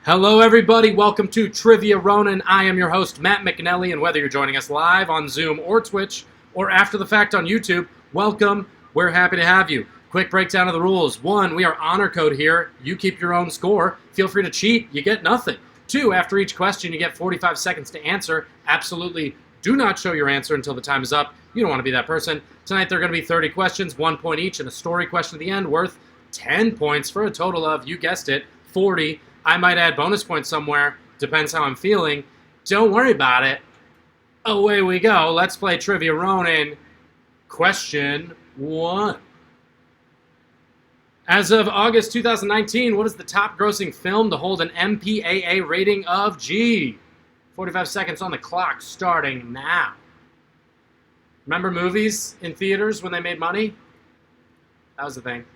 Hello, everybody. Welcome to Trivia Ronin. I am your host, Matt McNelly, and whether you're joining us live on Zoom or Twitch or after the fact on YouTube, welcome. We're happy to have you. Quick breakdown of the rules. 1, we are honor code here. You keep your own score. Feel free to cheat. You get nothing. 2, after each question, you get 45 seconds to answer. Absolutely do not show your answer until the time is up. You don't want to be that person. Tonight, there are going to be 30 questions, 1 point each, and a story question at the end worth 10 points for a total of, you guessed it, 40. I might add bonus points somewhere. Depends how I'm feeling. Don't worry about it. Away we go. Let's play Trivia Ronin. Question 1. As of August 2019, what is the top grossing film to hold an MPAA rating of G? 45 seconds on the clock starting now. Remember movies in theaters when they made money? That was the thing.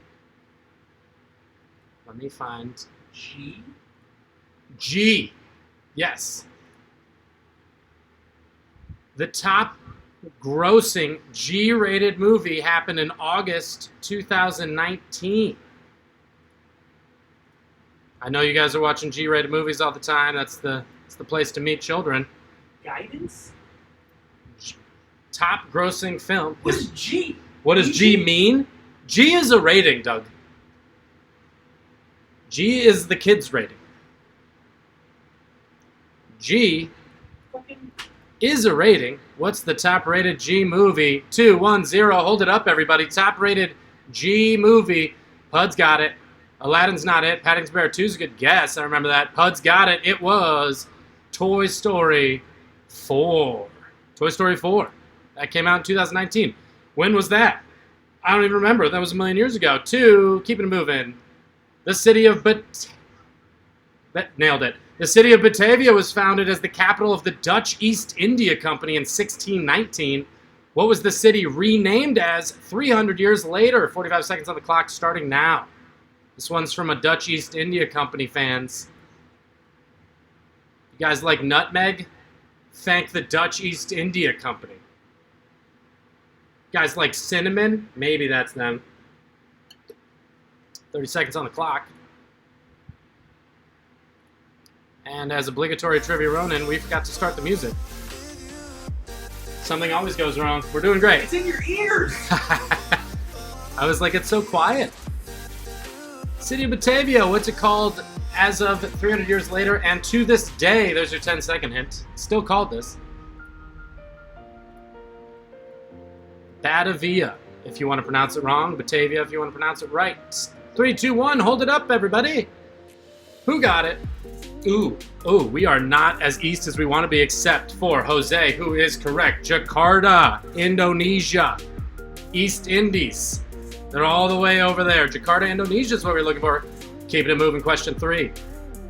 Let me find G. G. Yes. The top grossing G-rated movie happened in August 2019. I know you guys are watching G-rated movies all the time. It's the place to meet children. Guidance? Top grossing film. What is G? What does G mean? G is a rating, Doug. G is the kids' rating. G is a rating. What's the top-rated G movie? 2, 1, 0. Hold it up, everybody. Top-rated G movie. Pud's got it. Aladdin's not it. Paddington Bear 2 is a good guess. I remember that. Pud's got it. It was Toy Story 4. Toy Story 4. That came out in 2019. When was that? I don't even remember. That was a million years ago. 2, keeping it moving. The city of nailed it. The city of Batavia was founded as the capital of the Dutch East India Company in 1619. What was the city renamed as 300 years later? 45 seconds on the clock starting now. This one's from a Dutch East India Company fans. You guys like nutmeg? Thank the Dutch East India Company. You guys like cinnamon? Maybe that's them. 30 seconds on the clock. And as obligatory Trivia Ronin, we forgot to start the music. Something always goes wrong. We're doing great. It's in your ears! I was like, it's so quiet. City of Batavia, what's it called as of 300 years later? And to this day, there's your 10-second hint. Still called this. Batavia, if you want to pronounce it wrong. Batavia, if you want to pronounce it right. 3, 2, 1, hold it up, everybody. Who got it? Ooh, we are not as east as we want to be, except for Jose, who is correct. Jakarta, Indonesia, East Indies. They're all the way over there. Jakarta, Indonesia is what we're looking for. Keeping it moving, question 3.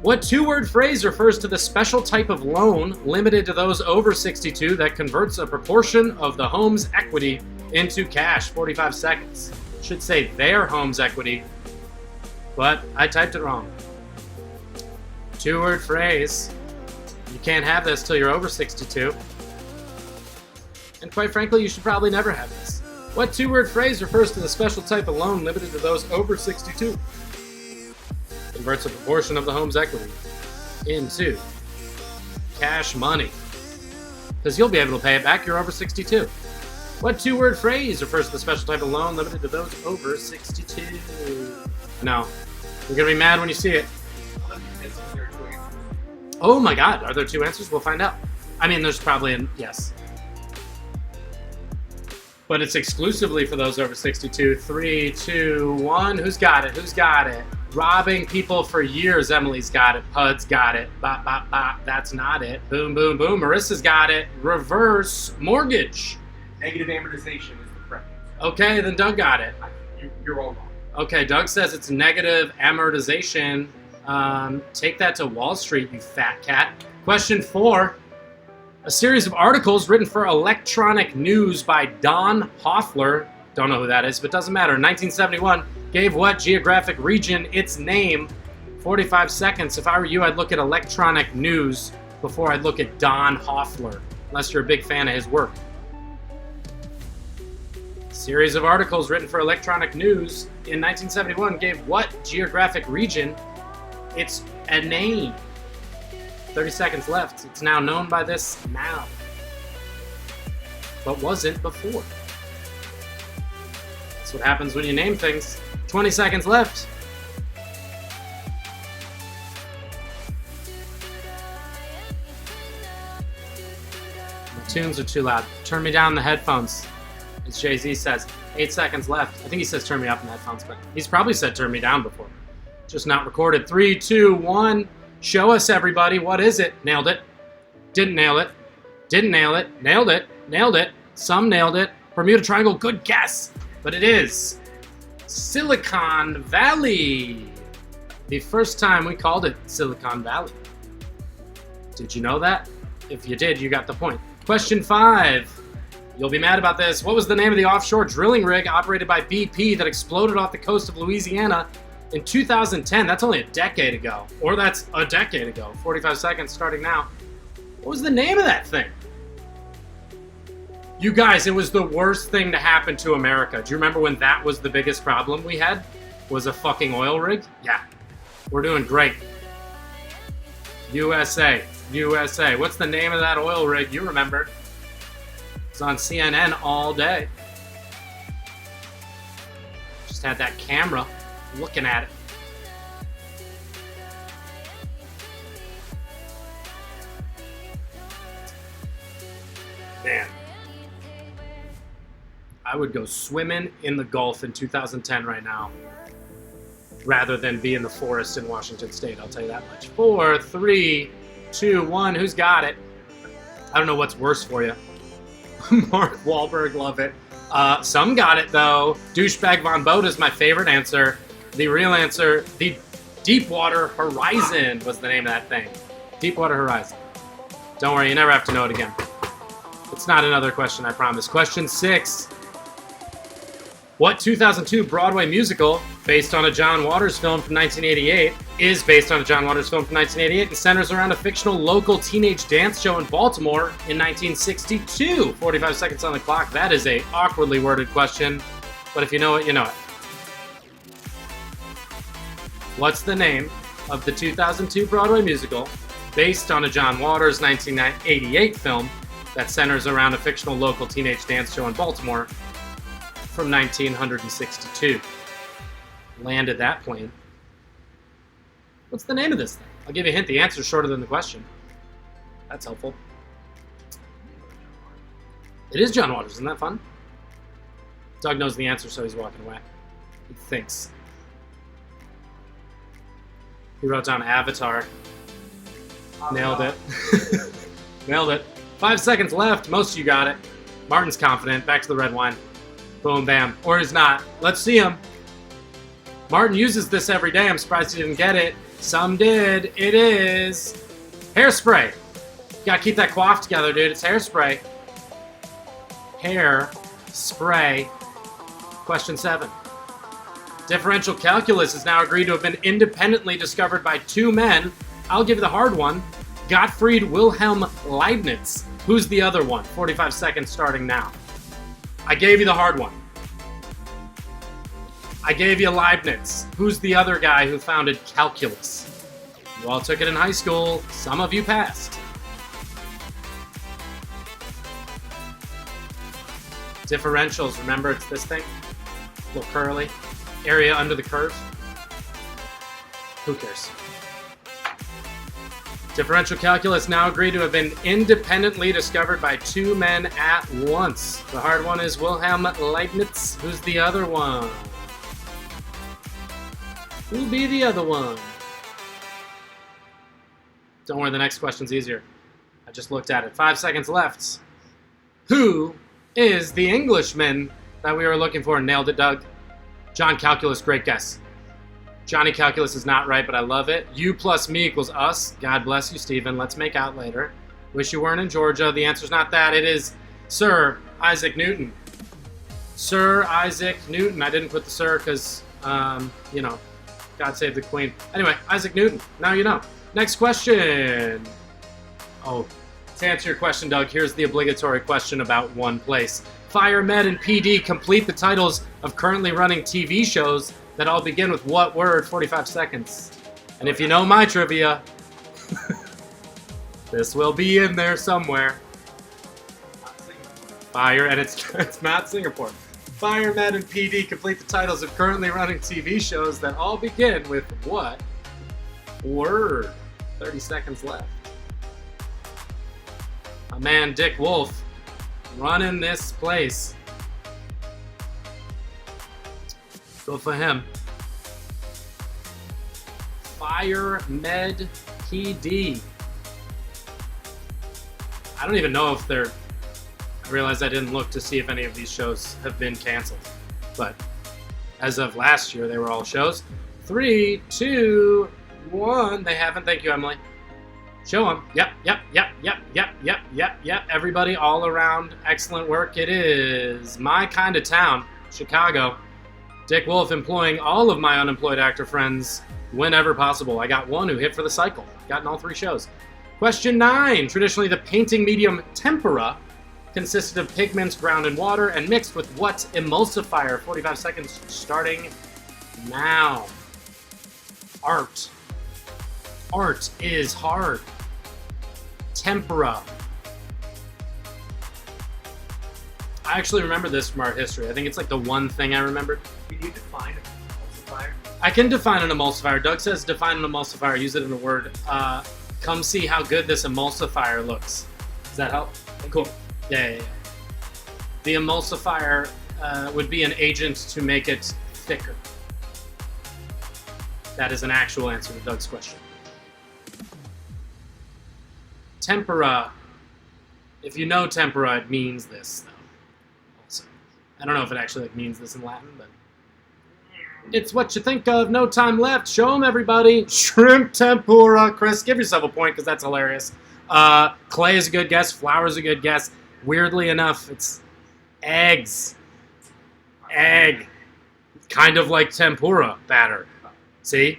What 2-word phrase refers to the special type of loan limited to those over 62 that converts a proportion of the home's equity into cash? 45 seconds. Should say their home's equity, but I typed it wrong. 2-word phrase. You can't have this till you're over 62. And quite frankly, you should probably never have this. What 2-word phrase refers to the special type of loan limited to those over 62? Converts a proportion of the home's equity into cash money. Because you'll be able to pay it back, you're over 62. What 2-word phrase refers to the special type of loan limited to those over 62? No. You're going to be mad when you see it. Oh my god, are there 2 answers? We'll find out. I mean, there's probably an yes. But it's exclusively for those over 62. 3, 2, 1. Who's got it? Who's got it? Robbing people for years. Emily's got it. Pud's got it. Bop, bop, bop. That's not it. Boom, boom, boom. Marissa's got it. Reverse mortgage. Negative amortization is the correct answer. Okay, then Doug got it. You're all wrong. Okay, Doug says it's negative amortization. Take that to Wall Street, you fat cat. Question 4. A series of articles written for electronic news by Don Hoffler, don't know who that is, but doesn't matter, 1971, gave what geographic region its name? 45 seconds. If I were you, I'd look at electronic news before I'd look at Don Hoffler, unless you're a big fan of his work. Series of articles written for electronic news in 1971 gave what geographic region its a name? 30 seconds left. It's now known by this now, but wasn't before. That's what happens when you name things. 20 seconds left. The tunes are too loud. Turn me down the headphones, as Jay-Z says. 8 seconds left. I think he says turn me up in the headphones, but he's probably said turn me down before. Just not recorded. 3, 2, 1. Show us, everybody. What is it? Nailed it. Didn't nail it. Didn't nail it. Nailed it. Nailed it. Some nailed it. Bermuda Triangle, good guess. But it is Silicon Valley. The first time we called it Silicon Valley. Did you know that? If you did, you got the point. Question 5. You'll be mad about this. What was the name of the offshore drilling rig operated by BP that exploded off the coast of Louisiana in 2010? That's only a decade ago. Or that's a decade ago. 45 seconds starting now. What was the name of that thing? You guys, it was the worst thing to happen to America. Do you remember when that was the biggest problem we had? Was a fucking oil rig? Yeah. We're doing great. USA. USA. What's the name of that oil rig? You remember. It's on CNN all day. Just had that camera looking at it. Man. I would go swimming in the Gulf in 2010 right now, rather than be in the forest in Washington State. I'll tell you that much. 4, 3, 2, 1. Who's got it? I don't know what's worse for you. Mark Wahlberg, love it. Some got it, though. Douchebag Von Boat is my favorite answer. The real answer, the Deepwater Horizon was the name of that thing. Deepwater Horizon. Don't worry, you never have to know it again. It's not another question, I promise. Question 6. What 2002 Broadway musical, based on a John Waters film from 1988, is based on a John Waters film from 1988 and centers around a fictional local teenage dance show in Baltimore in 1962? 45 seconds on the clock. That is a awkwardly worded question, but if you know it, you know it. What's the name of the 2002 Broadway musical, based on a John Waters 1988 film that centers around a fictional local teenage dance show in Baltimore from 1962? Landed that plane. What's the name of this thing? I'll give you a hint. The answer's shorter than the question. That's helpful. It is John Waters. Isn't that fun? Doug knows the answer, so he's walking away. He thinks. He wrote down Avatar. Nailed it. Nailed it. 5 seconds left. Most of you got it. Martin's confident. Back to the red wine. Boom, bam. Or he's not. Let's see him. Martin uses this every day. I'm surprised he didn't get it. Some did. It is hairspray. You gotta keep that coif together, dude. It's hairspray. Hair spray. Question 7. Differential calculus is now agreed to have been independently discovered by 2 men. I'll give you the hard one. Gottfried Wilhelm Leibniz. Who's the other one? 45 seconds starting now. I gave you the hard one. I gave you Leibniz. Who's the other guy who founded calculus? You all took it in high school. Some of you passed. Differentials, remember it's this thing? A little curly. Area under the curve. Who cares? Differential calculus now agreed to have been independently discovered by 2 men at once. The hard one is Wilhelm Leibniz. Who's the other one? Who'll be the other one? Don't worry, the next question's easier. I just looked at it. 5 seconds left. Who is the Englishman that we were looking for? Nailed it, Doug. John Calculus, great guess. Johnny Calculus is not right, but I love it. You plus me equals us. God bless you, Stephen. Let's make out later. Wish you weren't in Georgia. The answer's not that. It is Sir Isaac Newton. Sir Isaac Newton. I didn't put the sir because, you know, God save the Queen. Anyway, Isaac Newton. Now you know. Next question. Oh, to answer your question, Doug, here's the obligatory question about one place. Fire, Med, and PD complete the titles of currently running TV shows that all begin with what word? 45 seconds. And if you know my trivia, This will be in there somewhere. Not Singapore. Fire, and it's not Singapore. Firemen and PD complete the titles of currently running TV shows that all begin with what word? 30 seconds left. My man Dick Wolf running this place. Go for him. Fire Med PD. I don't even know if they're... I realized I didn't look to see if any of these shows have been canceled. But as of last year, they were all shows. 3, 2, 1. They haven't. Thank you, Emily. Show them. Yep. Everybody all around. Excellent work. It is My Kind of Town, Chicago. Dick Wolf employing all of my unemployed actor friends whenever possible. I got one who hit for the cycle. Got in all 3 shows. Question 9. Traditionally, the painting medium tempera consisted of pigments ground in water and mixed with what emulsifier? 45 seconds starting now. Art. Art is hard. Tempera. I actually remember this from art history. I think it's like the one thing I remembered. Can you define an emulsifier? I can define an emulsifier. Doug says define an emulsifier. Use it in a word. Come see how good this emulsifier looks. Does that help? Cool. Yeah. The emulsifier would be an agent to make it thicker. That is an actual answer to Doug's question. Tempera. If you know tempera, it means this, though. Also, I don't know if it actually means this in Latin, but it's what you think of. No time left. Show them, everybody. Shrimp tempura. Chris, give yourself a point because that's hilarious. Clay is a good guess. Flour is a good guess. Weirdly enough, it's eggs. Egg. Kind of like tempura batter. See?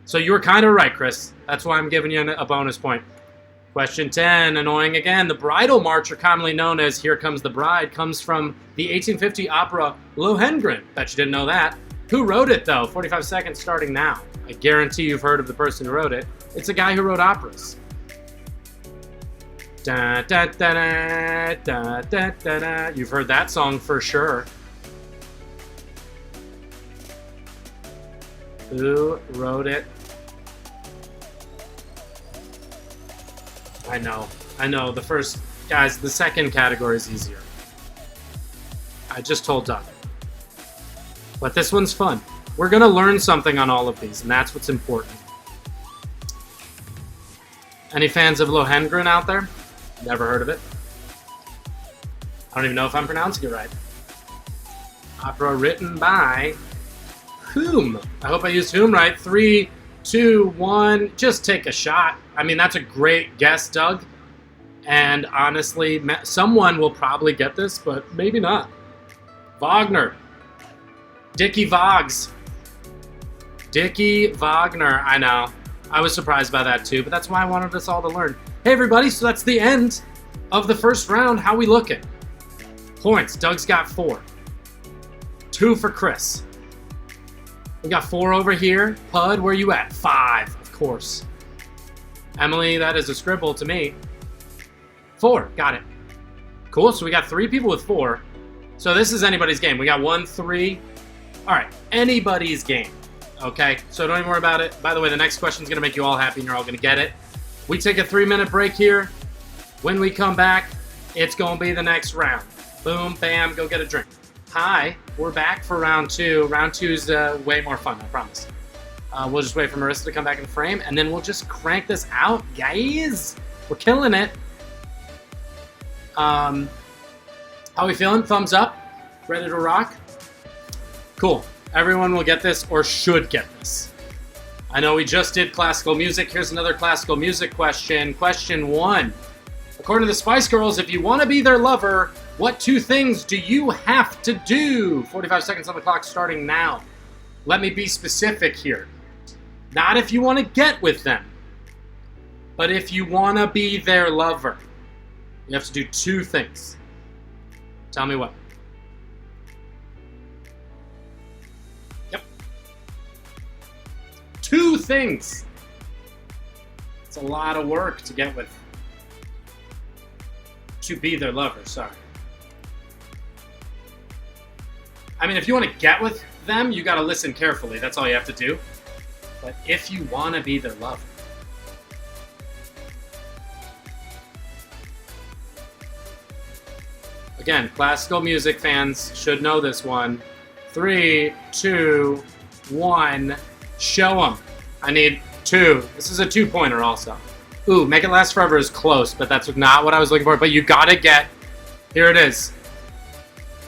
So you were kind of right, Chris. That's why I'm giving you a bonus point. Question 10, annoying again. The bridal march, or commonly known as Here Comes the Bride, comes from the 1850 opera Lohengrin. Bet you didn't know that. Who wrote it, though? 45 seconds starting now. I guarantee you've heard of the person who wrote it. It's a guy who wrote operas. Da, da, da, da, da, da, da, da. You've heard that song for sure. Who wrote it? I know. The first, guys, the second category is easier. I just told Doug. But this one's fun. We're going to learn something on all of these, and that's what's important. Any fans of Lohengrin out there? Never heard of it. I don't even know if I'm pronouncing it right. Opera written by whom? I hope I used whom right. 3, 2, 1. Just take a shot. I mean, that's a great guess, Doug. And honestly, someone will probably get this, but maybe not. Wagner. Dickie Voggs. Dickie Wagner. I know. I was surprised by that too, but that's why I wanted us all to learn. Hey everybody, so that's the end of the first round. How we looking? Points. Doug's got 4. 2 for Chris. We got 4 over here. Pud, where you at? 5, of course. Emily, that is a scribble to me. 4, got it. Cool, so we got 3 people with 4. So this is anybody's game. We got 1, 3. All right, anybody's game. Okay, so don't even worry about it. By the way, the next question is going to make you all happy and you're all going to get it. We take a 3-minute break here. When we come back, it's going to be the next round. Boom, bam, go get a drink. Hi, we're back for round 2. Round 2 is way more fun, I promise. We'll just wait for Marissa to come back in frame, and then we'll just crank this out, guys. We're killing it. How we feeling? Thumbs up? Ready to rock? Cool. Everyone will get this, or should get this. I know we just did classical music. Here's another classical music question. Question 1. According to the Spice Girls, if you want to be their lover, what 2 things do you have to do? 45 seconds on the clock starting now. Let me be specific here. Not if you want to get with them, but if you want to be their lover. You have to do 2 things. Tell me what. Yep. 2 things. It's a lot of work to get with to be their lover, sorry. I mean, if you want to get with them, you got to listen carefully. That's all you have to do. But if you want to be their lover. Again, classical music fans should know this one. 3, 2, 1. Show them. I need 2. This is a 2-pointer also. Ooh, Make It Last Forever is close, but that's not what I was looking for. But you gotta get, here it is.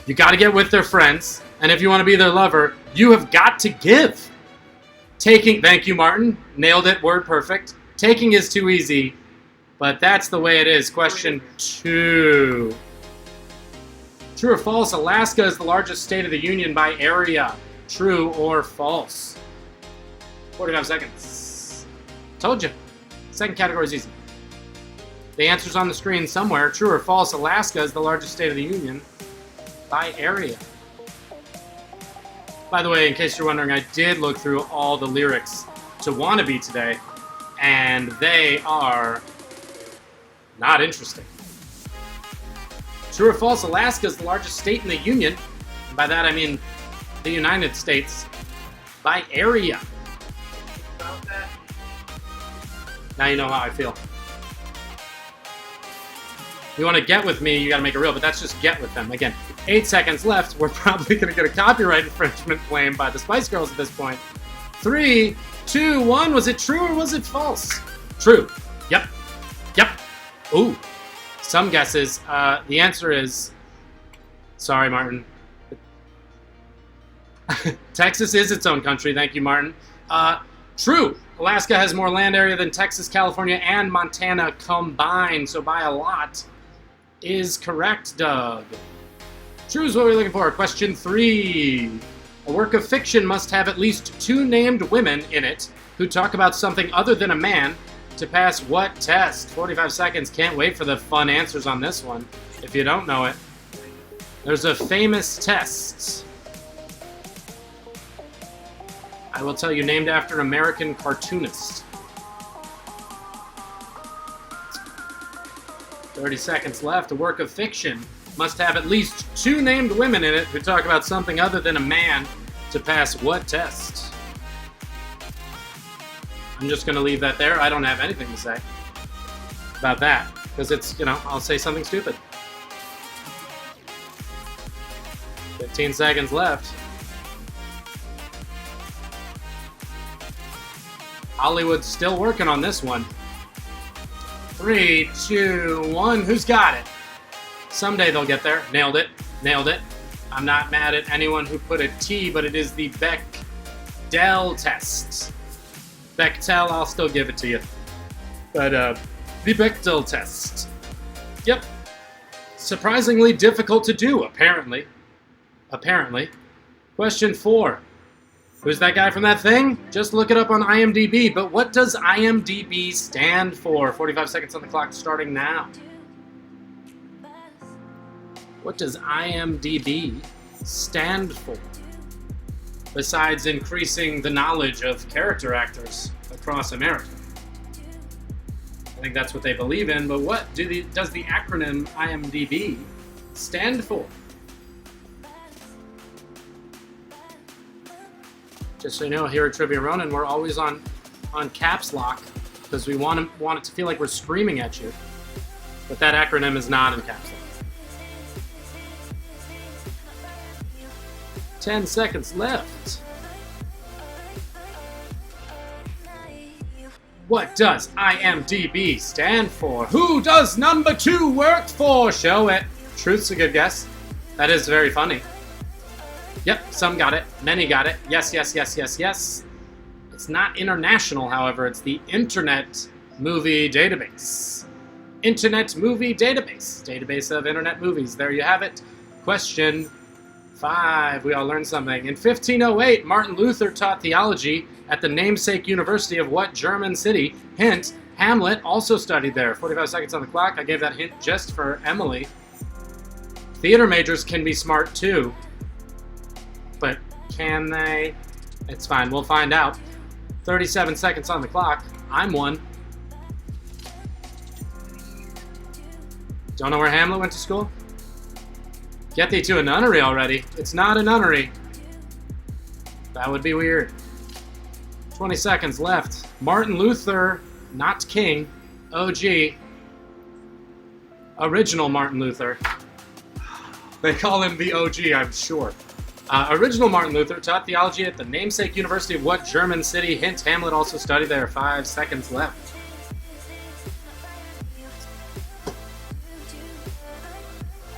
You gotta get with their friends, and if you want to be their lover, you have got to give. Taking, thank you, Martin. Nailed it, word perfect. Taking is too easy, but that's the way it is. Question 2. True or false, Alaska is the largest state of the Union by area. True or false? 45 seconds. Told you. Second category is easy. The answer's on the screen somewhere. True or false, Alaska is the largest state of the Union by area. By the way, in case you're wondering, I did look through all the lyrics to Wannabe today, and they are not interesting. True or false, Alaska is the largest state in the Union. And by that I mean the United States by area. About that. Now you know how I feel. You want to get with me, you got to make it real, but that's just get with them. Again, 8 seconds left. We're probably going to get a copyright infringement claim by the Spice Girls at this point. 3, 2, 1. Was it true or was it false? True. Yep. Yep. Ooh. Some guesses. The answer is... Sorry, Martin. Texas is its own country. Thank you, Martin. True. Alaska has more land area than Texas, California, and Montana combined, so by a lot is correct, Doug. True is what we're looking for. Question 3. A work of fiction must have at least 2 named women in it who talk about something other than a man to pass what test? 45 seconds. Can't wait for the fun answers on this one. If you don't know it, there's a famous test. I will tell you, named after an American cartoonist. 30 seconds left. A work of fiction must have at least 2 named women in it who talk about something other than a man to pass what test? I'm just going to leave that there. I don't have anything to say about that because it's, you know, I'll say something stupid. 15 seconds left. Hollywood's still working on this one. 3, 2, 1. Who's got it? Someday they'll get there. Nailed it. Nailed it. I'm not mad at anyone who put a T, but it is the Bechdel test. Bechtel, I'll still give it to you. But, the Bechdel test. Yep. Surprisingly difficult to do, apparently. Apparently. Question 4. Who's that guy from that thing? Just look it up on IMDb. But what does IMDb stand for? 45 seconds on the clock starting now. What does IMDb stand for? Besides increasing the knowledge of character actors across America. I think that's what they believe in, but what does the acronym IMDb stand for? Just so you know, here at Trivia Ronin, we're always on caps lock because we want it to feel like we're screaming at you. But that acronym is not in caps lock. 10 seconds left. What does IMDb stand for? Who does number 2 work for? Show it. Truth's a good guess. That is very funny. Yep, some got it. Many got it. Yes, yes, yes, yes, yes. It's not international, however. It's the Internet Movie Database. Internet Movie Database. Database of Internet movies. There you have it. Question 5. We all learned something. In 1508, Martin Luther taught theology at the namesake university of what German city? Hint, Hamlet also studied there. 45 seconds on the clock. I gave that hint just for Emily. Theater majors can be smart too. But can they? It's fine. We'll find out. 37 seconds on the clock. I'm one. Don't know where Hamlet went to school? Get thee to a nunnery already. It's not a nunnery. That would be weird. 20 seconds left. Martin Luther, not King. OG. Original Martin Luther. They call him the OG, I'm sure. Original Martin Luther taught theology at the namesake University of what German city? Hint, Hamlet also studied there. 5 seconds left.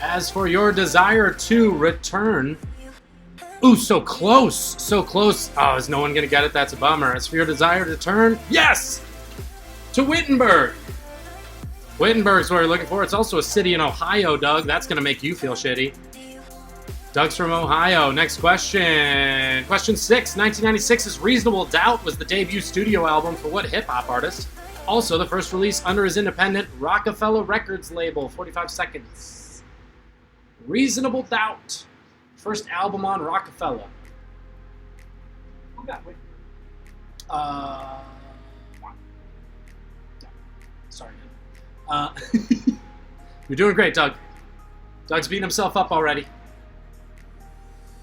As for your desire to return... Ooh, so close! So close! Oh, is no one gonna get it? That's a bummer. As for your desire to return... Yes! To Wittenberg! Wittenberg's where you're looking for. It's also a city in Ohio, Doug. That's gonna make you feel shitty. Doug's from Ohio. Next question. Question 6. 1996's Reasonable Doubt was the debut studio album for what hip-hop artist? Also, the first release under his independent Rockefeller Records label. 45 seconds. Reasonable Doubt. First album on Rockefeller. Who got Whitney? Sorry, You're doing great, Doug. Doug's beating himself up already.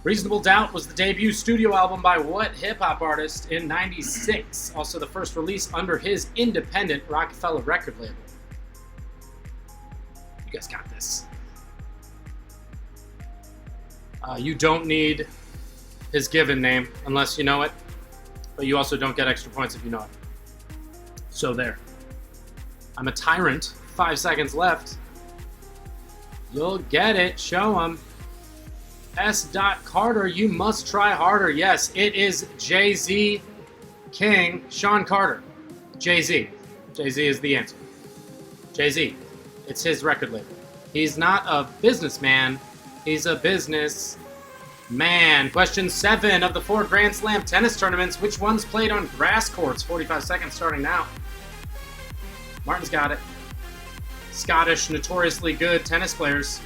Reasonable Doubt was the debut studio album by what hip-hop artist in 96? Also the first release under his independent Rockefeller record label. You guys got this. You don't need his given name unless you know it, but you also don't get extra points if you know it. So there. I'm a tyrant. 5 seconds left. You'll get it. Show him. S. Carter, you must try harder. Yes, it is Jay-Z King, Sean Carter. Jay-Z. Jay-Z is the answer. Jay-Z. It's his record label. He's not a businessman. He's a business man. Question 7 of the 4 Grand Slam tennis tournaments. Which ones played on grass courts? 45 seconds starting now. Martin's got it. Scottish, notoriously good tennis players.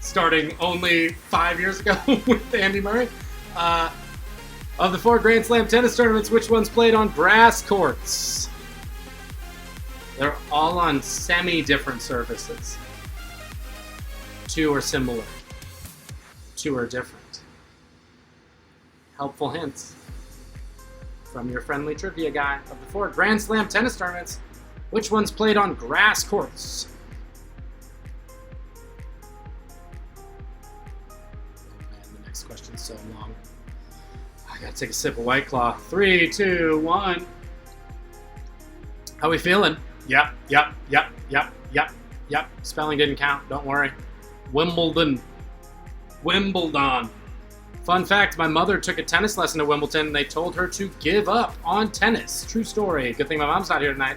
Starting only 5 years ago with Andy Murray. Of the 4 Grand Slam tennis tournaments, which ones played on grass courts? They're all on semi-different surfaces. 2 are similar. 2 are different. Helpful hints from your friendly trivia guy. Of the 4 Grand Slam tennis tournaments, which ones played on grass courts? This question's so long. I gotta take a sip of White Claw. 3, 2, 1. How we feeling? Yep. Spelling didn't count. Don't worry. Wimbledon. Fun fact, my mother took a tennis lesson at Wimbledon and they told her to give up on tennis. True story. Good thing my mom's not here tonight.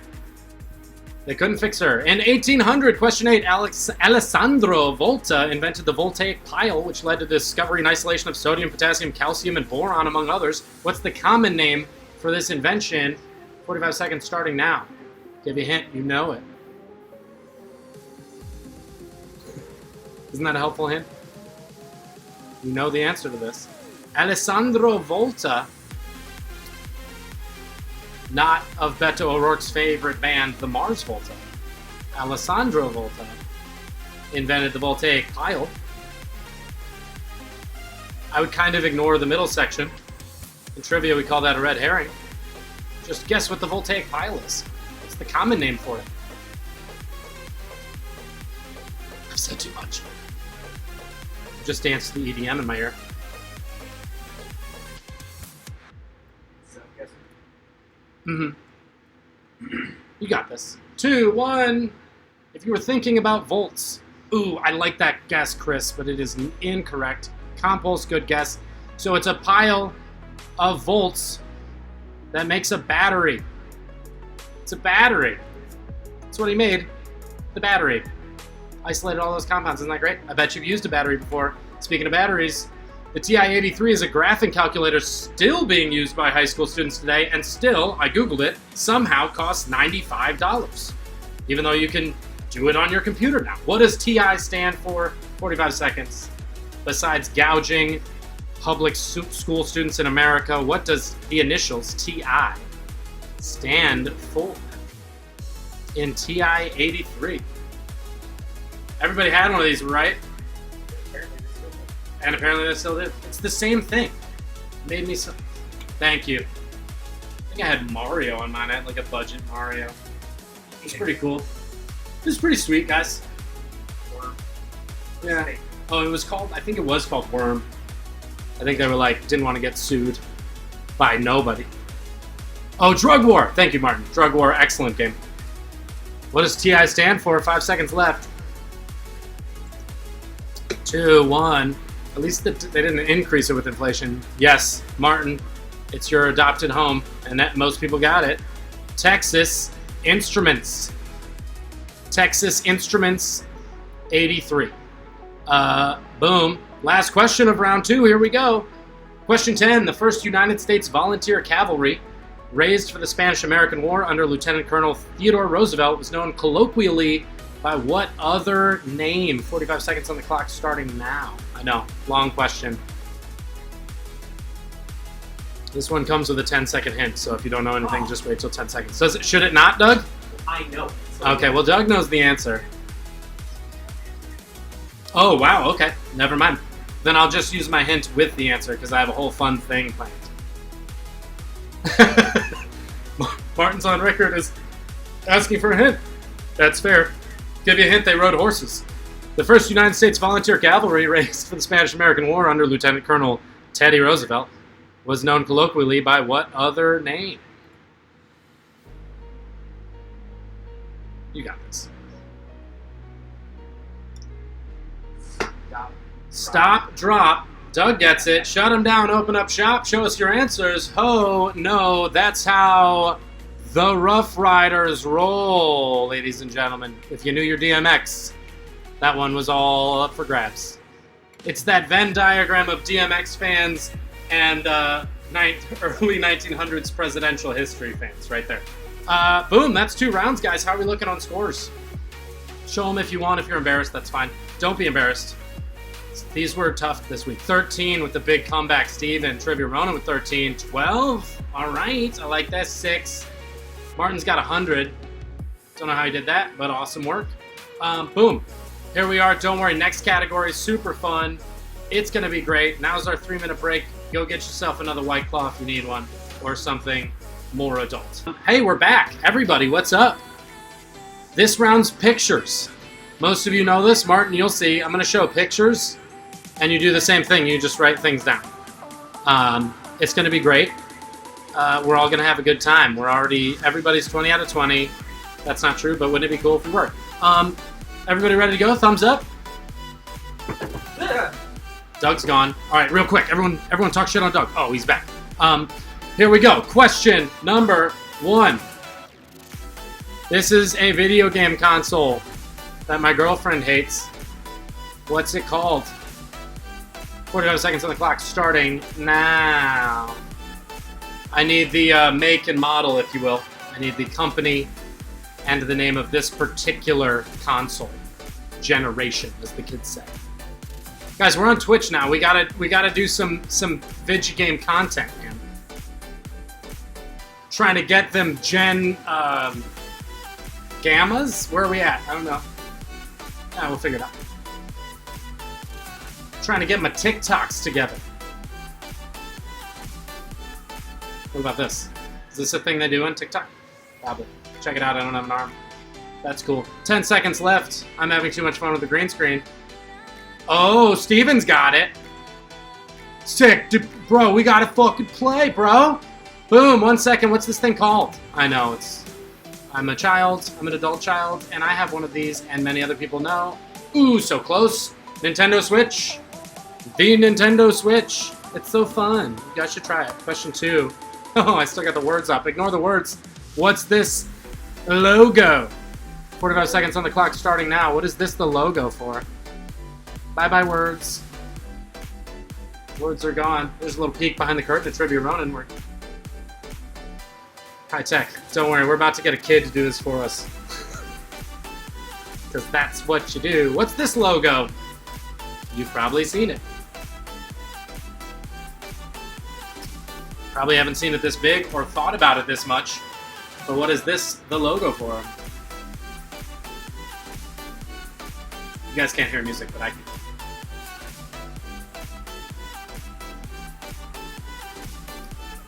They couldn't fix her. In 1800, question 8, Alessandro Volta invented the voltaic pile, which led to the discovery and isolation of sodium, potassium, calcium, and boron, among others. What's the common name for this invention? 45 seconds starting now. Give you a hint, you know it. Isn't that a helpful hint? You know the answer to this. Alessandro Volta, not of Beto O'Rourke's favorite band, the Mars Volta. Alessandro Volta invented the voltaic pile. I would kind of ignore the middle section. In trivia, we call that a red herring. Just guess what the voltaic pile is. What's the common name for it? I've said too much. Just danced the EDM in my ear. You got this. 2, 1. If you were thinking about volts. Ooh, I like that guess, Chris, but it is incorrect. Compost, good guess. So it's a pile of volts that makes a battery. It's a battery. That's what he made. The battery. Isolated all those compounds. Isn't that great? I bet you've used a battery before. Speaking of batteries, the TI-83 is a graphing calculator still being used by high school students today, and still, I googled it, somehow costs $95. Even though you can do it on your computer now. What does TI stand for? 45 seconds. Besides gouging public school students in America, what does the initials TI stand for? in TI 83. Everybody had one of these, right? And apparently they still do. It's the same thing. Made me so. Thank you. I think I had Mario on mine. I had like a budget Mario. It was pretty cool. It was pretty sweet, guys. Worm. Yeah. Oh, it was called. I think it was called Worm. I think they were like didn't want to get sued by nobody. Oh, Drug War. Thank you, Martin. Drug War, excellent game. What does TI stand for? 5 seconds left. 2, 1. At least they didn't increase it with inflation. Yes, Martin, it's your adopted home, and that most people got it. Texas Instruments. Texas Instruments 83. Boom. Last question of round 2. Here we go. Question 10. The first United States Volunteer Cavalry raised for the Spanish-American War under Lieutenant Colonel Theodore Roosevelt was known colloquially by what other name? 45 seconds on the clock starting now. I know, long question. This one comes with a 10-second hint, so if you don't know anything, just wait till 10 seconds. Should it not, Doug? I know. Okay, well, Doug knows the answer. Oh, wow, okay. Never mind. Then I'll just use my hint with the answer, because I have a whole fun thing planned. Martin's on record as asking for a hint. That's fair. Give you a hint, they rode horses. The first United States Volunteer Cavalry raised for the Spanish-American War under Lieutenant Colonel Teddy Roosevelt was known colloquially by what other name? You got this. Stop, drop. Doug gets it. Shut him down, open up shop, show us your answers. Oh, no, that's how the Rough Riders roll, ladies and gentlemen. If you knew your DMX, that one was all up for grabs. It's that Venn diagram of DMX fans and early 1900s presidential history fans right there. Boom, that's 2 rounds, guys. How are we looking on scores? Show them if you want. If you're embarrassed, that's fine. Don't be embarrassed. These were tough this week. 13 with the big comeback, Steve, and Trivia Ronin with 13. 12. All right, I like that. 6. Martin's got 100. Don't know how he did that, but awesome work. Boom. Here we are. Don't worry. Next category, super fun. It's going to be great. Now's our 3-minute break. Go get yourself another White Claw if you need one, or something more adult. Hey, we're back. Everybody, what's up? This round's pictures. Most of you know this. Martin, you'll see. I'm going to show pictures, and you do the same thing. You just write things down. It's going to be great. We're all going to have a good time. Everybody's 20 out of 20. That's not true, but wouldn't it be cool if we were? Everybody ready to go? Thumbs up. Doug's gone. All right, real quick. Everyone talk shit on Doug. Oh, he's back. Here we go. Question number 1. This is a video game console that my girlfriend hates. What's it called? 45 seconds on the clock, starting now. I need the make and model, if you will. I need the company and the name of this particular console. Generation, as the kids say. Guys, we're on Twitch now. We gotta do some video game content, man. Trying to get them gammas? Where are we at? I don't know. Yeah, we'll figure it out. Trying to get my TikToks together. What about this? Is this a thing they do on TikTok? Probably. Check it out, I don't have an arm. That's cool. 10 seconds left. I'm having too much fun with the green screen. Oh, Steven's got it. Sick. Bro, we gotta fucking play, bro. Boom, 1 second. What's this thing called? I know, I'm a child. I'm an adult child, and I have one of these, and many other people know. Ooh, so close. Nintendo Switch. The Nintendo Switch. It's so fun. You guys should try it. Question 2. Oh, I still got the words up. Ignore the words. What's this logo? 45 seconds on the clock starting now. What is this the logo for? Bye-bye words. Words are gone. There's a little peek behind the curtain at Trivia Ronin. We're high tech. Don't worry, we're about to get a kid to do this for us. Because that's what you do. What's this logo? You've probably seen it. Probably haven't seen it this big or thought about it this much. But what is this the logo for? You guys can't hear music, but I can.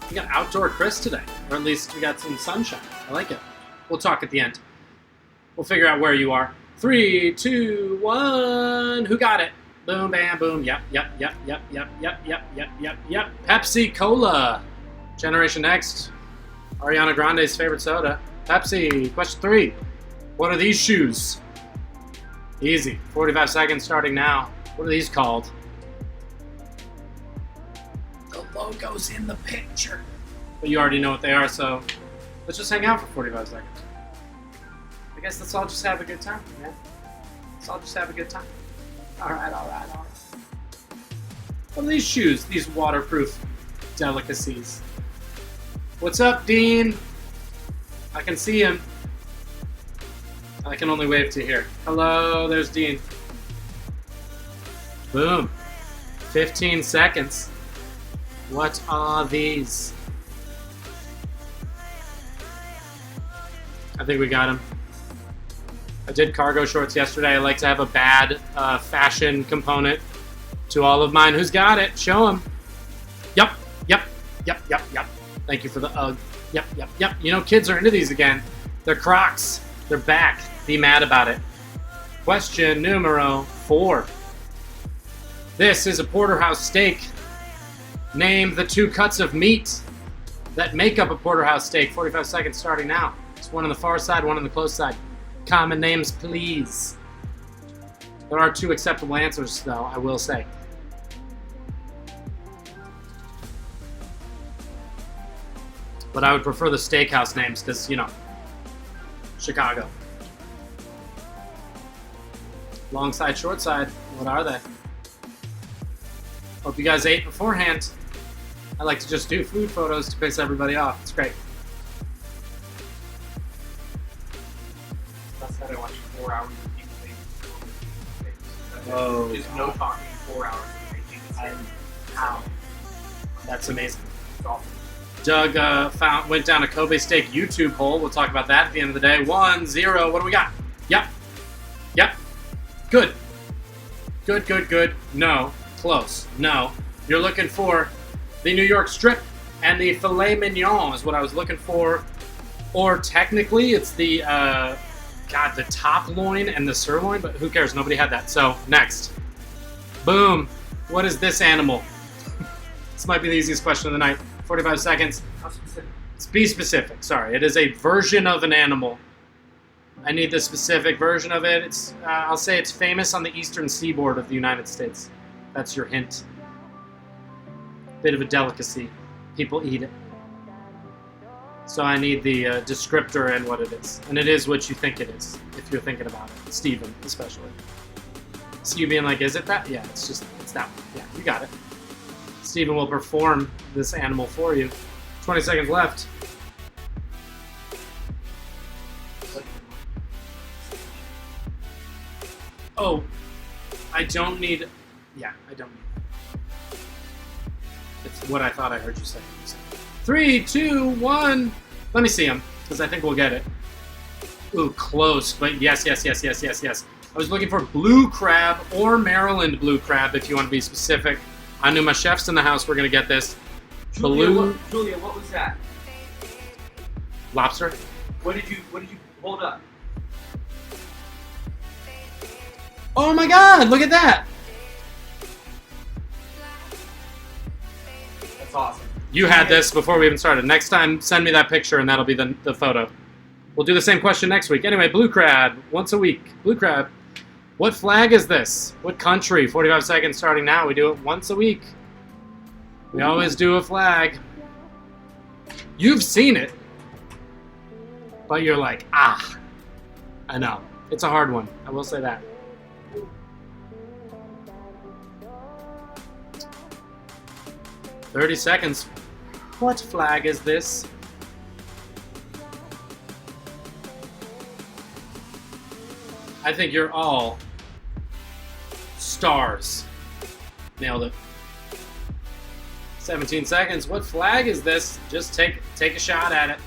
We got outdoor Chris today, or at least we got some sunshine. I like it. We'll talk at the end. We'll figure out where you are. 3, 2, 1. Who got it? Boom, bam, boom. Yep. Pepsi Cola. Generation Next. Ariana Grande's favorite soda. Pepsi. Question 3. What are these shoes? Easy. 45 seconds starting now. What are these called? The logo's in the picture. But you already know what they are, so let's just hang out for 45 seconds. I guess let's all just have a good time, man. Let's all just have a good time. All right. What are these shoes? These waterproof delicacies. What's up, Dean? I can see him. I can only wave to here. Hello, there's Dean. Boom. 15 seconds. What are these? I think we got him. I did cargo shorts yesterday. I like to have a bad fashion component to all of mine. Who's got it? Show him. Yep. Thank you for the UGG. Yep. You know, kids are into these again. They're Crocs. They're back. Be mad about it. Question numero 4. This is a porterhouse steak. Name the 2 cuts of meat that make up a porterhouse steak. 45 seconds starting now. It's one on the far side, one on the close side. Common names, please. There are 2 acceptable answers, though, I will say. But I would prefer the steakhouse names because, you know, Chicago. Long side, short side. What are they? Hope you guys ate beforehand. I like to just do food photos to piss everybody off. It's great. That's how I watch 4 hours of people making steaks. Oh, Just no talking 4 hours of making steaks. How? That's amazing. It's awful. Doug went down a Kobe steak YouTube hole. We'll talk about that at the end of the day. 1, 0. What do we got? Yep. Good. No. Close. No. You're looking for the New York strip and the filet mignon is what I was looking for. Or technically, it's the the top loin and the sirloin, but who cares? Nobody had that. So, next. Boom. What is this animal? This might be the easiest question of the night. 45 seconds. How specific? Be specific. Sorry. It is a version of an animal. I need the specific version of it. It's I'll say it's famous on the eastern seaboard of the United States. That's your hint. Bit of a delicacy. People eat it. So I need the descriptor and what it is. And it is what you think it is, if you're thinking about it. Steven, especially. So you being like, is it that? Yeah, it's that one. Yeah, you got it. Steven will perform this animal for you. 20 seconds left. Oh, I don't need... Yeah, I don't need... It's what I thought I heard you say. 3, 2, 1. Let me see him, because I think we'll get it. Ooh, close, but yes. I was looking for blue crab or Maryland blue crab, if you want to be specific. I knew my chefs in the house were going to get this. Julia, what was that? Lobster? What did you hold up? Oh my god, look at that! That's awesome. You had this before we even started. Next time, send me that picture and that'll be the photo. We'll do the same question next week. Anyway, blue crab, once a week. Blue crab. What flag is this? What country? 45 seconds starting now. We do it once a week. We always do a flag. You've seen it. But you're like, ah. I know. It's a hard one. I will say that. "30 seconds. What flag is this?" I think you're all stars. Nailed it. 17 seconds. What flag is this? Just take a shot at it.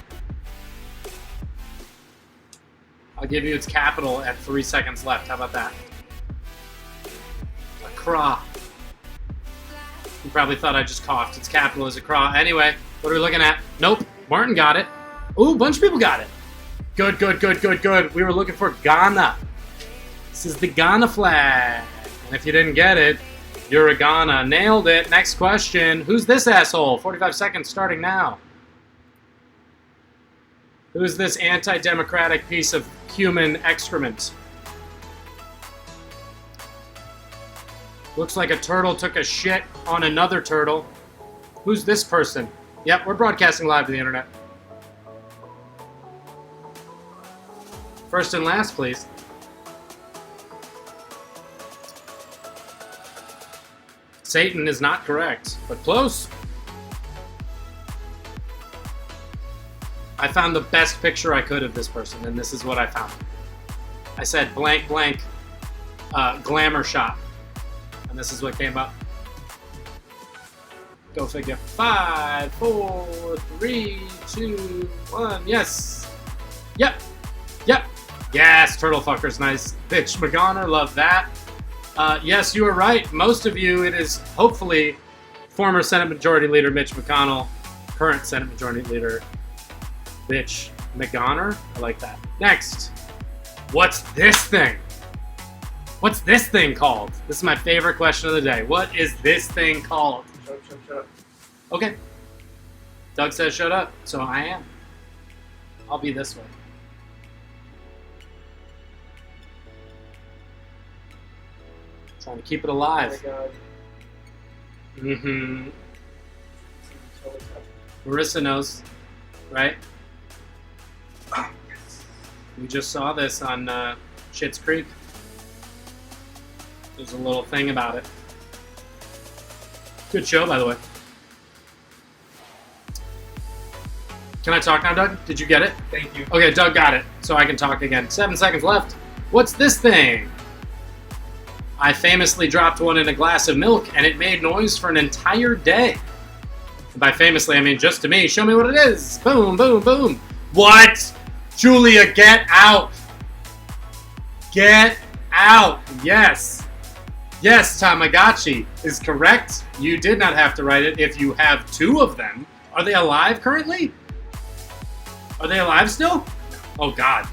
I'll give you its capital at 3 seconds left. How about that? craw. You probably thought I just coughed. It's capital as a craw. Anyway, what are we looking at? Nope. Martin got it. Ooh, a bunch of people got it. Good, good, good, good, good. We were looking for Ghana. This is the Ghana flag. And if you didn't get it, you're a Ghana. Nailed it. Next question. Who's this asshole? 45 seconds starting now. Who's this anti-democratic piece of human excrement? Looks like a turtle took a shit on another turtle. Who's this person? Yep, we're broadcasting live to the internet. First and last, please. Satan is not correct, but close. I found the best picture I could of this person, and this is what I found. I said blank blank glamour shot, and this is what came up. Go figure. 5, 4, 3, 2, 1. Yes. Yep. Yep. Yes, turtle fucker's nice. Bitch McGoner, love that. Yes, you are right. Most of you, it is hopefully former Senate Majority Leader Mitch McConnell, current Senate Majority Leader Bitch McGoner. I like that. Next. What's this thing? What's this thing called? This is my favorite question of the day. What is this thing called? Shut up. Okay. Doug says shut up, so I am. I'll be this way. Trying to keep it alive. Oh my god. Mm-hmm. Marissa knows, right? Oh, yes. We just saw this on Schitt's Creek. There's a little thing about it. Good show, by the way. Can I talk now, Doug? Did you get it? Thank you. Okay, Doug got it, so I can talk again. 7 seconds left. What's this thing? I famously dropped one in a glass of milk, and it made noise for an entire day. And by famously, I mean just to me. Show me what it is. Boom, boom, boom. What? Julia, get out. Get out. Yes. Yes, Tamagotchi is correct. You did not have to write it if you have 2 of them. Are they alive currently? Are they alive still? Oh, God.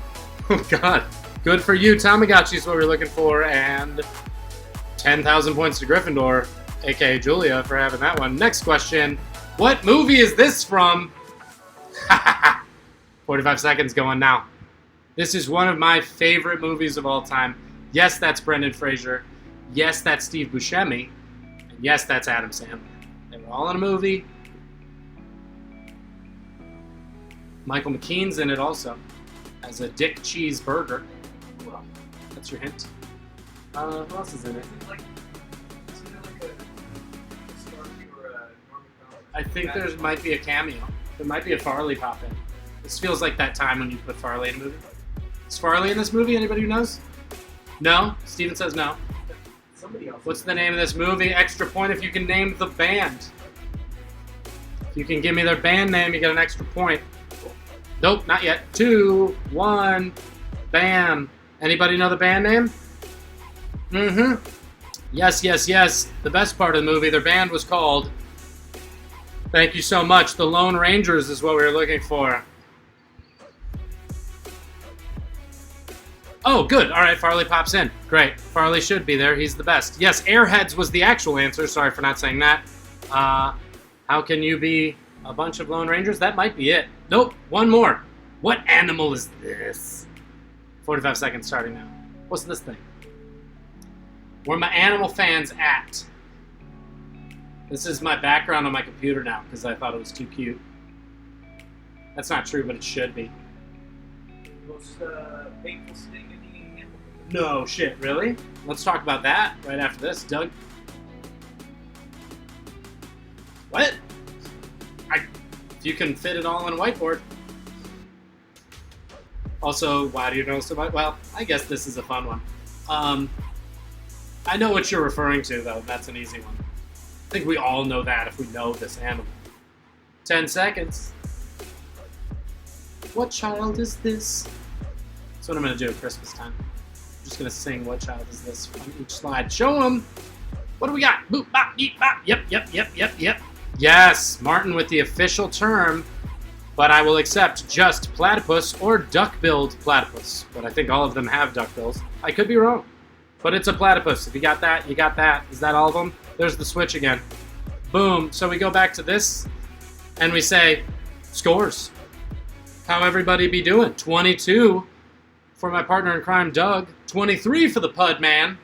Oh, God. Good for you. Tamagotchi is what we're looking for, and 10,000 points to Gryffindor, aka Julia, for having that one. Next question. What movie is this from? 45 seconds going now. This is one of my favorite movies of all time. Yes, that's Brendan Fraser. Yes, that's Steve Buscemi. And yes, that's Adam Sandler. They were all in a movie. Michael McKean's in it also, as a Dick Cheeseburger. That's your hint. Who else is in it? Isn't there like a Starkey or a Norman Foster? I think there might be a cameo. There might be a Farley pop in. This feels like that time when you put Farley in a movie. Is Farley in this movie? Anybody who knows? No? Steven says no. Somebody else. What's the name of this movie? Extra point if you can name the band. If you can give me their band name, you get an extra point. Nope, not yet. 2, 1, bam. Anybody know the band name? Mm-hmm. Yes, yes, yes. The best part of the movie, their band was called, thank you so much, the Lone Rangers is what we were looking for. Oh, good. All right, Farley pops in. Great. Farley should be there. He's the best. Yes, Airheads was the actual answer. Sorry for not saying that. How can you be a bunch of Lone Rangers? That might be it. Nope. One more. What animal is this? 45 seconds starting now. What's this thing? Where my animal fans at? This is my background on my computer now because I thought it was too cute. That's not true, but it should be. Most painful sting in the animal. No shit, really? Let's talk about that right after this. Doug? What? If you can fit it all on a whiteboard. Also, why do you know so much? Well, I guess this is a fun one. I know what you're referring to, though. That's an easy one. I think we all know that if we know this animal. 10 seconds. What child is this? That's what I'm going to do at Christmas time. I'm just going to sing What Child Is This on each slide. Show them! What do we got? Boop, bop, yeet, bop. Yep. Yes, Martin with the official term, but I will accept just platypus or duck-billed platypus. But I think all of them have duck bills. I could be wrong, but it's a platypus. If you got that, you got that. Is that all of them? There's the switch again. Boom. So we go back to this, and we say, scores. How everybody be doing? 22 for my partner in crime, Doug. 23 for the Pud Man.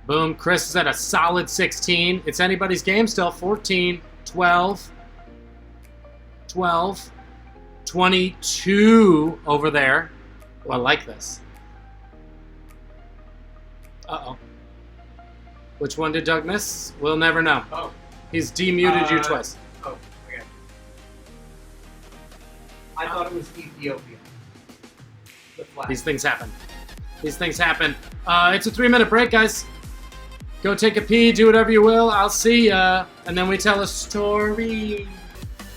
Boom. Chris is at a solid 16. It's anybody's game still. 14, 12, 12, 22 over there. Oh, I like this. Uh-oh. Which one did Doug miss? We'll never know. Oh. He's demuted you twice. Oh, okay. I thought it was Ethiopia. The flag. These things happen. These things happen. It's a 3-minute break, guys. Go take a pee, do whatever you will. I'll see ya. And then we tell a story.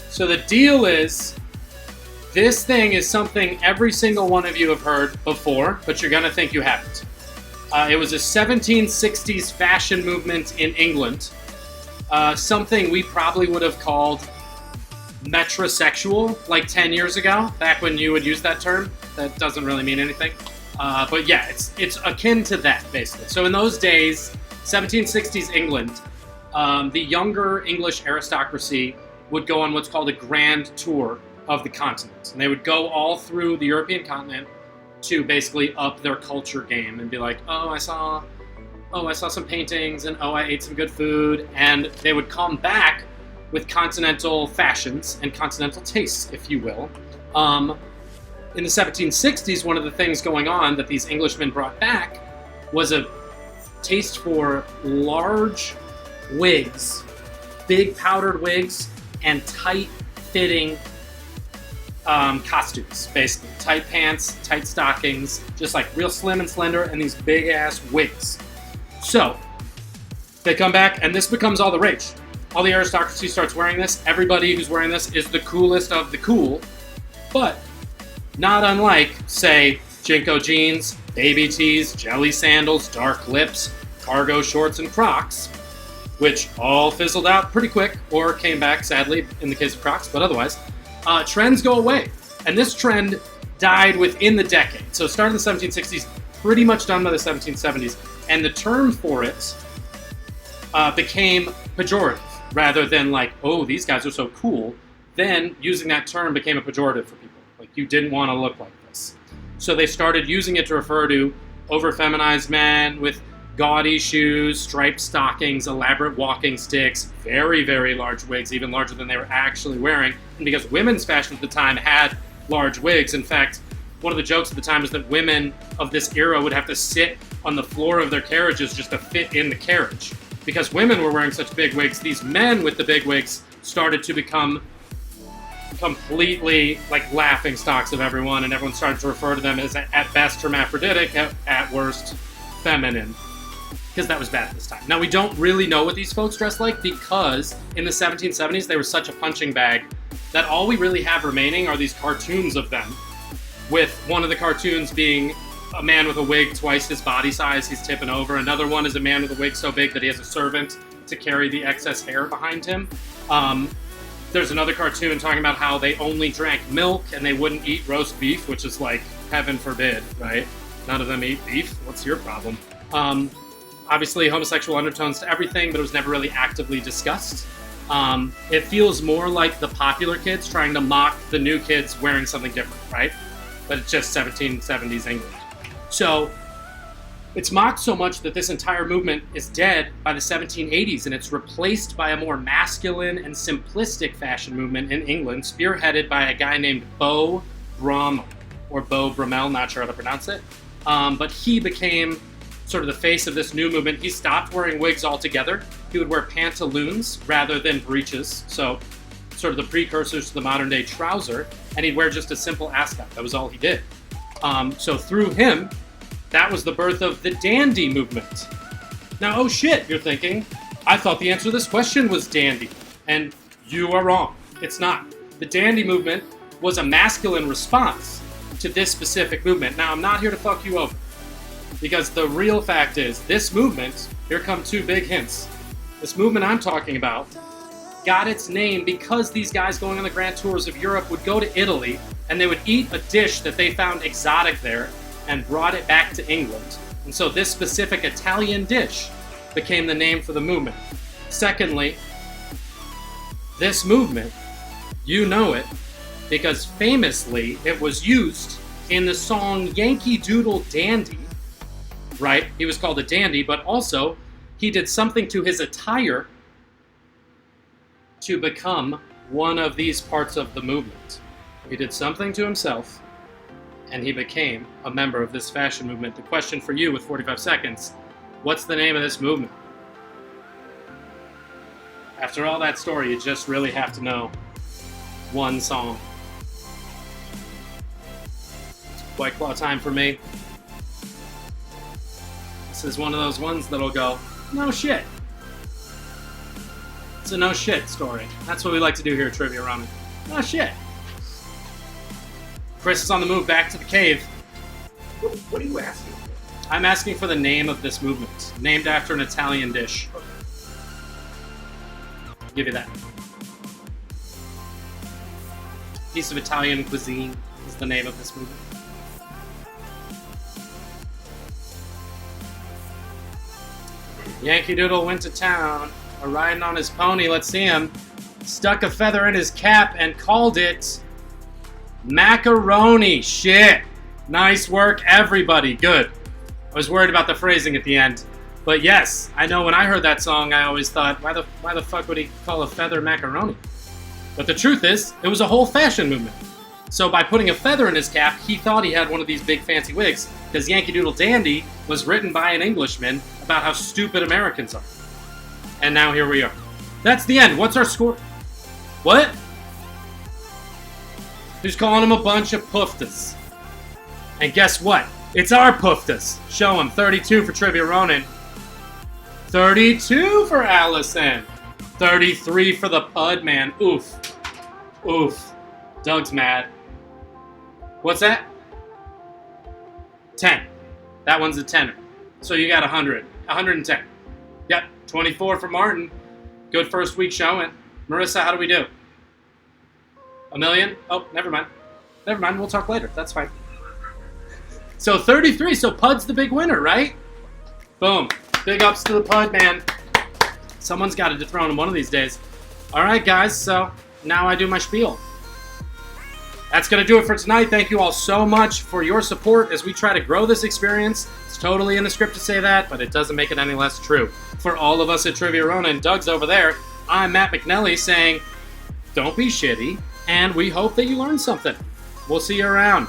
So the deal is, this thing is something every single one of you have heard before, but you're going to think you haven't. It was a 1760s fashion movement in England. Something we probably would have called metrosexual like 10 years ago, back when you would use that term. That doesn't really mean anything. But yeah, it's akin to that, basically. So in those days, 1760s England, the younger English aristocracy would go on what's called a grand tour of the continent. And they would go all through the European continent to basically up their culture game and be like, oh, I saw some paintings, and oh, I ate some good food. And they would come back with continental fashions and continental tastes, if you will. In the 1760s, one of the things going on that these Englishmen brought back was a taste for large wigs, big powdered wigs, and tight-fitting costumes, basically. Tight pants, tight stockings, just like real slim and slender, and these big-ass wigs. So, they come back, and this becomes all the rage. All the aristocracy starts wearing this. Everybody who's wearing this is the coolest of the cool, but not unlike, say, Jinko jeans, baby tees, jelly sandals, dark lips, cargo shorts, and Crocs, which all fizzled out pretty quick, or came back, sadly, in the case of Crocs, but otherwise. Trends go away. And this trend died within the decade. So it started in the 1760s, pretty much done by the 1770s. And the term for it became pejorative, rather than like, oh, these guys are so cool. Then using that term became a pejorative for people. Like, you didn't want to look like this. So they started using it to refer to over-feminized men with gaudy shoes, striped stockings, elaborate walking sticks, very, very large wigs, even larger than they were actually wearing. And because women's fashion at the time had large wigs, in fact, one of the jokes at the time was that women of this era would have to sit on the floor of their carriages just to fit in the carriage. Because women were wearing such big wigs, these men with the big wigs started to become completely like laughing stocks of everyone, and everyone started to refer to them as at best hermaphroditic, at worst feminine, because that was bad at this time. Now, we don't really know what these folks dressed like, because in the 1770s they were such a punching bag that all we really have remaining are these cartoons of them, with one of the cartoons being a man with a wig twice his body size, he's tipping over. Another one is a man with a wig so big that he has a servant to carry the excess hair behind him. There's another cartoon talking about how they only drank milk and they wouldn't eat roast beef, which is like, heaven forbid, right? None of them eat beef. What's your problem? Obviously, homosexual undertones to everything, but it was never really actively discussed. It feels more like the popular kids trying to mock the new kids wearing something different, right? But it's just 1770s England. So it's mocked so much that this entire movement is dead by the 1780s, and it's replaced by a more masculine and simplistic fashion movement in England, spearheaded by a guy named Beau Brummel, or Beau Brummel, not sure how to pronounce it. But he became sort of the face of this new movement. He stopped wearing wigs altogether. He would wear pantaloons rather than breeches, so sort of the precursors to the modern day trouser, and he'd wear just a simple ascot. That was all he did. So through him, that was the birth of the dandy movement. Now, oh shit, you're thinking, I thought the answer to this question was dandy. And you are wrong. It's not. The dandy movement was a masculine response to this specific movement. Now, I'm not here to fuck you over. Because the real fact is, this movement, here come two big hints. This movement I'm talking about got its name because these guys going on the grand tours of Europe would go to Italy and they would eat a dish that they found exotic there and brought it back to England. And so this specific Italian dish became the name for the movement. Secondly, this movement, you know it, because famously it was used in the song Yankee Doodle Dandy, right? He was called a dandy, but also he did something to his attire to become one of these parts of the movement. He did something to himself, and he became a member of this fashion movement. The question for you with 45 seconds, what's the name of this movement? After all that story, you just really have to know one song. White Claw time for me. This is one of those ones that'll go, no shit. It's a no shit story. That's what we like to do here at Trivia Ronin. No shit. Chris is on the move back to the cave. What are you asking for? I'm asking for the name of this movement, named after an Italian dish. I'll give you that. Piece of Italian cuisine is the name of this movement. Yankee Doodle went to town, riding on his pony. Let's see him. Stuck a feather in his cap and called it macaroni. Shit. Nice work, everybody. Good. I was worried about the phrasing at the end. But yes, I know when I heard that song, I always thought, why the fuck would he call a feather macaroni? But the truth is, it was a whole fashion movement. So by putting a feather in his cap, he thought he had one of these big fancy wigs, because Yankee Doodle Dandy was written by an Englishman about how stupid Americans are. And now here we are. That's the end. What's our score? What? Who's calling him a bunch of pooftas? And guess what? It's our pooftas. Show him. 32 for Trivia Ronin. 32 for Allison. 33 for the Pud Man. Oof. Oof. Doug's mad. What's that? 10. That one's a 10er. So you got 100. 110. Yep. 24 for Martin. Good first week showing. Marissa, how do we do? A million? Oh, never mind. Never mind. We'll talk later. That's fine. So 33. So Pud's the big winner, right? Boom. Big ups to the Pud Man. Someone's got to dethrone him one of these days. All right, guys. So now I do my spiel. That's going to do it for tonight. Thank you all so much for your support as we try to grow this experience. It's totally in the script to say that, but it doesn't make it any less true. For all of us at Trivia Ronin, Doug's over there. I'm Matt McNelly saying, don't be shitty, and we hope that you learned something. We'll see you around.